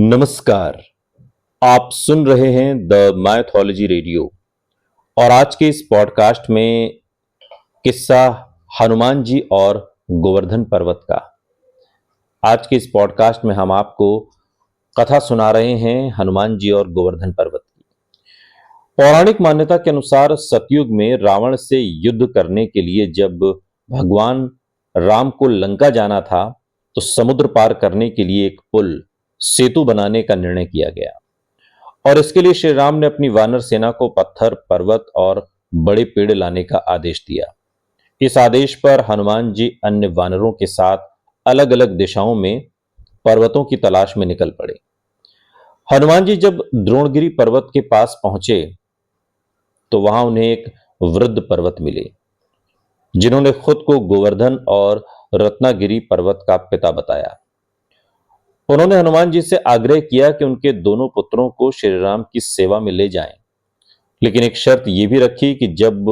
नमस्कार। आप सुन रहे हैं द माइथोलॉजी रेडियो और आज के इस पॉडकास्ट में किस्सा हनुमान जी और गोवर्धन पर्वत का। आज के इस पॉडकास्ट में हम आपको कथा सुना रहे हैं हनुमान जी और गोवर्धन पर्वत की। पौराणिक मान्यता के अनुसार सतयुग में रावण से युद्ध करने के लिए जब भगवान राम को लंका जाना था तो समुद्र पार करने के लिए एक पुल सेतु बनाने का निर्णय किया गया और इसके लिए श्री राम ने अपनी वानर सेना को पत्थर, पर्वत और बड़े पेड़ लाने का आदेश दिया। इस आदेश पर हनुमान जी अन्य वानरों के साथ अलग अलग दिशाओं में पर्वतों की तलाश में निकल पड़े। हनुमान जी जब द्रोणगिरी पर्वत के पास पहुंचे तो वहां उन्हें एक वृद्ध पर्वत मिले जिन्होंने खुद को गोवर्धन और रत्नागिरी पर्वत का पिता बताया। उन्होंने हनुमान जी से आग्रह किया कि उनके दोनों पुत्रों को श्री राम की सेवा में ले जाएं, लेकिन एक शर्त यह भी रखी कि जब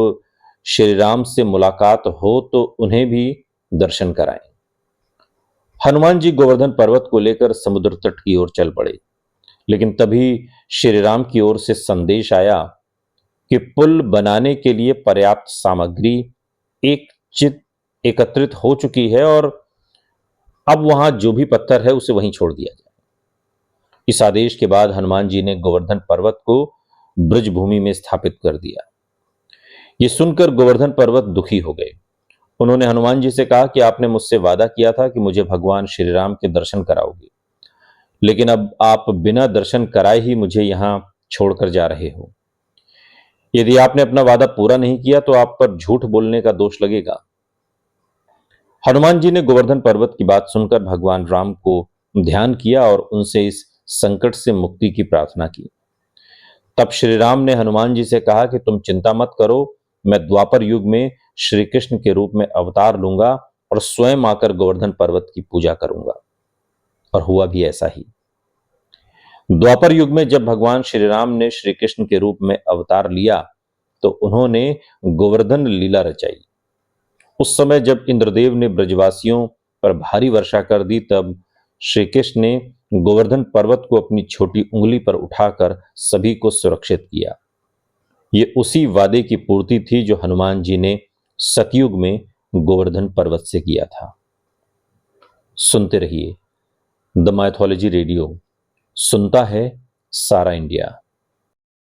श्री राम से मुलाकात हो तो उन्हें भी दर्शन कराएं। हनुमान जी गोवर्धन पर्वत को लेकर समुद्र तट की ओर चल पड़े, लेकिन तभी श्री राम की ओर से संदेश आया कि पुल बनाने के लिए पर्याप्त सामग्री एक चित एकत्रित हो चुकी है और अब वहां जो भी पत्थर है उसे वहीं छोड़ दिया जाए। इस आदेश के बाद हनुमान जी ने गोवर्धन पर्वत को ब्रज भूमि में स्थापित कर दिया। यह सुनकर गोवर्धन पर्वत दुखी हो गए। उन्होंने हनुमान जी से कहा कि आपने मुझसे वादा किया था कि मुझे भगवान श्री राम के दर्शन कराओगे, लेकिन अब आप बिना दर्शन कराए ही मुझे यहां छोड़कर जा रहे हो। यदि आपने अपना वादा पूरा नहीं किया तो आप पर झूठ बोलने का दोष लगेगा। हनुमान जी ने गोवर्धन पर्वत की बात सुनकर भगवान राम को ध्यान किया और उनसे इस संकट से मुक्ति की प्रार्थना की। तब श्री राम ने हनुमान जी से कहा कि तुम चिंता मत करो, मैं द्वापर युग में श्री कृष्ण के रूप में अवतार लूंगा और स्वयं आकर गोवर्धन पर्वत की पूजा करूंगा। और हुआ भी ऐसा ही। द्वापर युग में जब भगवान श्री राम ने श्री कृष्ण के रूप में अवतार लिया तो उन्होंने गोवर्धन लीला रचाई। उस समय जब इंद्रदेव ने ब्रजवासियों पर भारी वर्षा कर दी तब श्री कृष्ण ने गोवर्धन पर्वत को अपनी छोटी उंगली पर उठाकर सभी को सुरक्षित किया। ये उसी वादे की पूर्ति थी जो हनुमान जी ने सतयुग में गोवर्धन पर्वत से किया था। सुनते रहिए द माइथोलॉजी रेडियो, सुनता है सारा इंडिया।